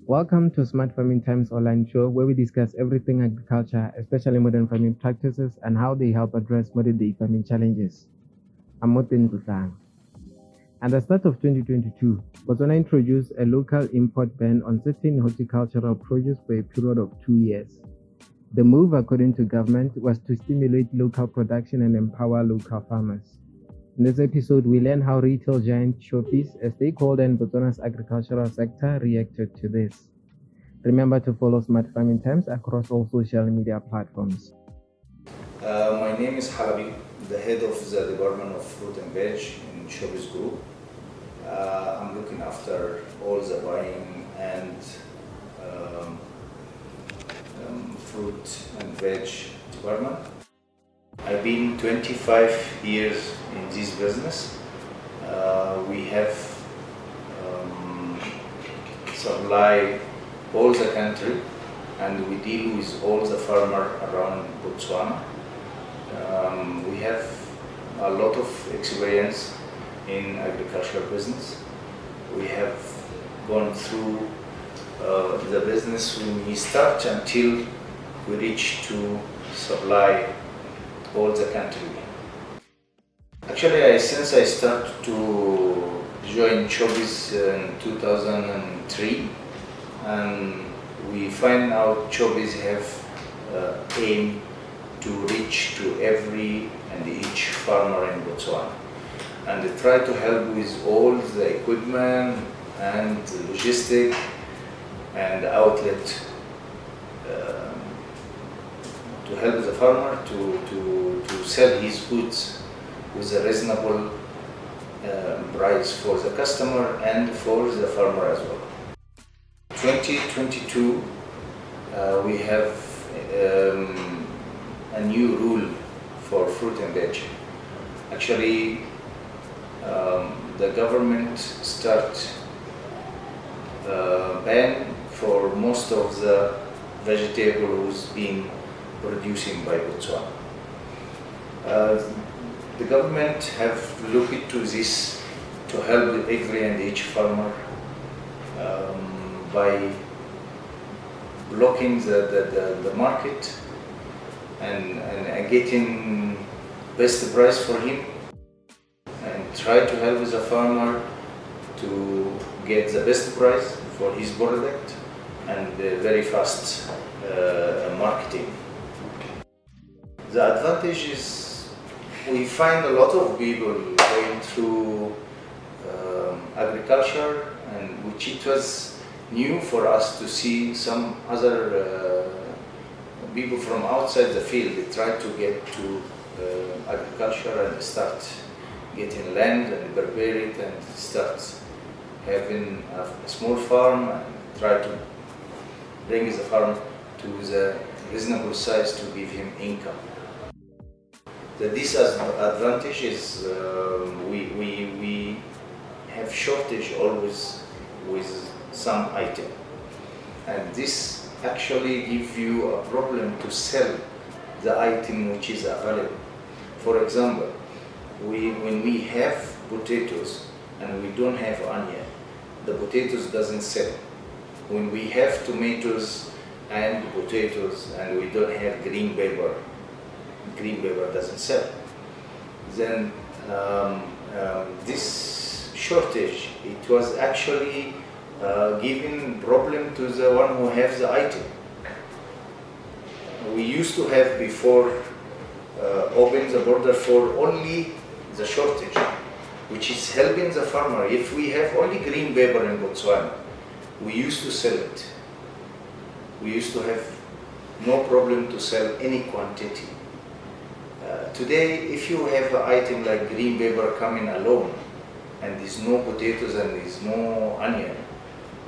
Welcome to Smart Farming Times online show where we discuss everything agriculture, especially modern farming practices and how they help address modern day farming challenges. I'm Oteng Ntlotlang. At the start of 2022, Botswana introduced a local import ban on certain horticultural produce for a period of 2 years. The move, according to government, was to stimulate local production and empower local farmers. In this episode, we learn how retail giant Choppies, a stakeholder in Botswana's agricultural sector, reacted to this. Remember to follow Smart Farming Times across all social media platforms. My name is Halabi, the head of the Department of Fruit and Veg in Choppies Group. I'm looking after all the buying and fruit and veg department. I've been 25 years in this business. We have supply all the country, and we deal with all the farmer around Botswana. We have a lot of experience in agricultural business. We have gone through the business when we start until we reach to supply all the country. Actually, since I started to join Choppies in 2003, and we find out Choppies have aim to reach to every and each farmer in Botswana, and they try to help with all the equipment and the logistic and outlet to help the farmer to sell his goods with a reasonable price for the customer and for the farmer as well. 2022, we have a new rule for fruit and veg. Actually, the government start ban for most of the vegetable who's being producing by Botswana. The government have looked into this to help every and each farmer by blocking the market and getting best price for him, and try to help the farmer to get the best price for his product and very fast marketing. The advantage is we find a lot of people going through agriculture, and which it was new for us to see some other people from outside the field. They try to get to agriculture and start getting land and prepare it and start having a small farm and try to bring the farm to the reasonable size to give him income. The disadvantage is we have shortage always with some item, and this actually gives you a problem to sell the item which is available. For example, when we have potatoes and we don't have onion, the potatoes doesn't sell. When we have tomatoes and potatoes and we don't have green pepper doesn't sell. Then this shortage, it was actually giving problem to the one who has the item. We used to have before open the border for only the shortage, which is helping the farmer. If we have only green pepper in Botswana, we used to sell it. We used to have no problem to sell any quantity. Today, if you have an item like green pepper coming alone, and there's no potatoes and there's no onion,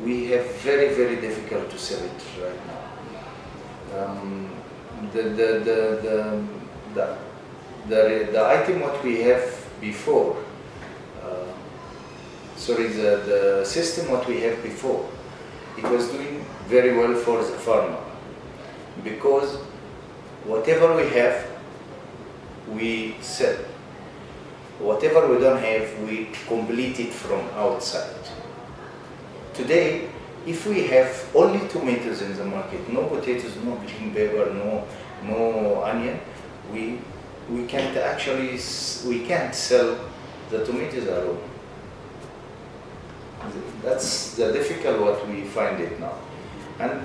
we have very, very difficult to sell it right now. The item what we have before, the system what we have before, it was doing very well for the farmer, because whatever we have, we sell. Whatever we don't have, we complete it from outside. Today, If we have only tomatoes in the market, no potatoes, no green pepper, no onion, we can't sell the tomatoes alone. That's the difficult what we find it now. And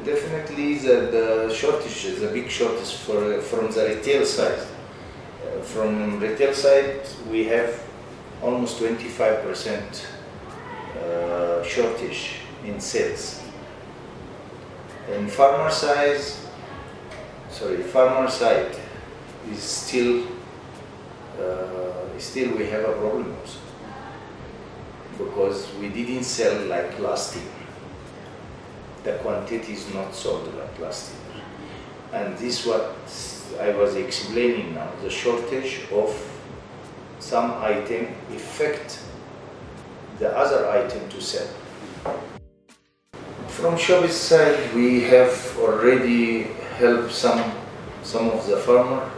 definitely the shortage is a big shortage from the retail side. From retail side, we have almost 25% shortage in sales. In farmer side is still we have a problem also, because we didn't sell like last year. The quantity is not sold like last year, and this what I was explaining now. The shortage of some item affect the other item to sell. From Choppies side, we have already helped some of the farmer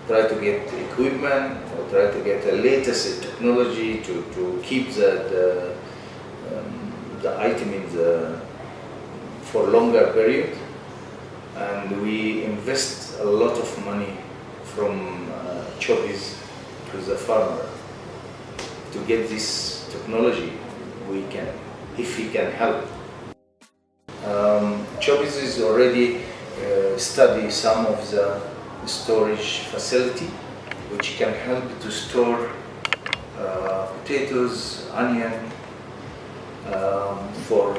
try to get equipment or try to get the latest technology to keep the item in for longer period, and we invest a lot of money from Choppies to the farmer to get this technology. If he can help. Choppies is already study some of the storage facility which can help to store potatoes, onion for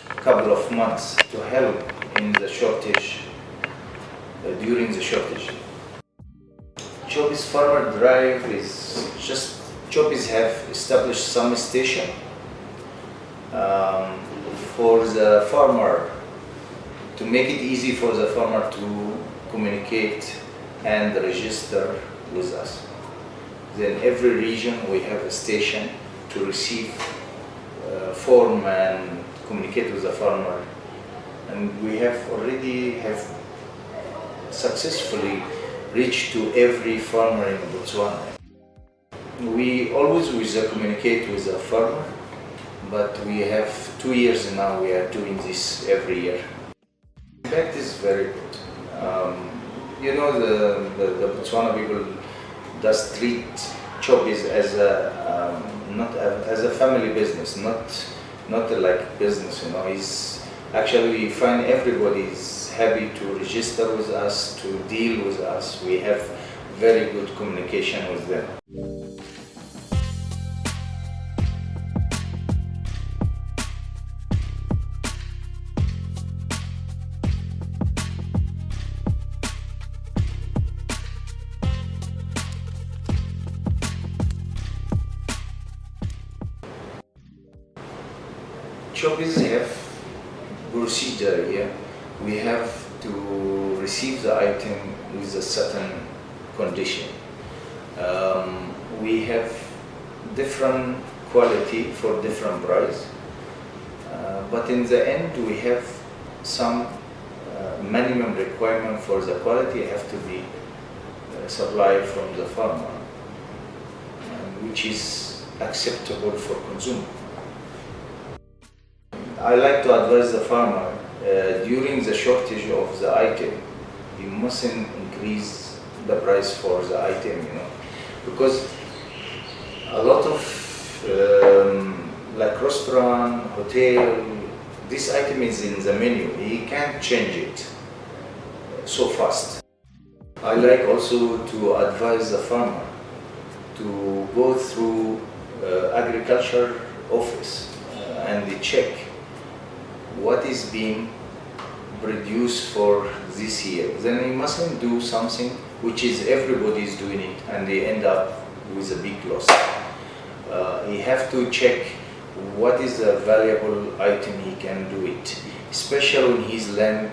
a couple of months to help in the shortage, during the shortage. Choppies Farmer Drive is just, Choppies have established some station for the farmer, to make it easy for the farmer to communicate and register with us. Then every region we have a station to receive form and communicate with the farmer, and we have already successfully reached to every farmer in Botswana. We always communicate with the farmer, but we have 2 years now we are doing this every year. The impact is very good. You know, the Botswana people does treat Choppies as not as a family business, not like business. You know, it's actually, we find everybody is happy to register with us, to deal with us. We have very good communication with them. Choppies have procedure here. We have to receive the item with a certain condition. We have different quality for different price, but in the end we have some minimum requirement for the quality have to be supplied from the farmer, which is acceptable for consumer. I like to advise the farmer during the shortage of the item, you mustn't increase the price for the item, you know, because a lot of like restaurant, hotel, this item is in the menu, he can't change it so fast. I like also to advise the farmer to go through agriculture office and they check what is being produced for this year. Then you mustn't do something which is everybody is doing it and they end up with a big loss. You have to check what is the valuable item he can do it, especially when his land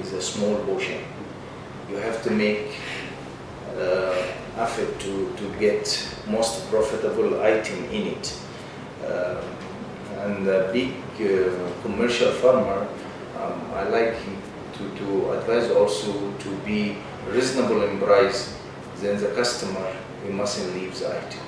is a small portion. You have to make effort to get most profitable item in it. And the big commercial farmer, I like him to advise also to be reasonable in price. Then the customer, we mustn't leave the item.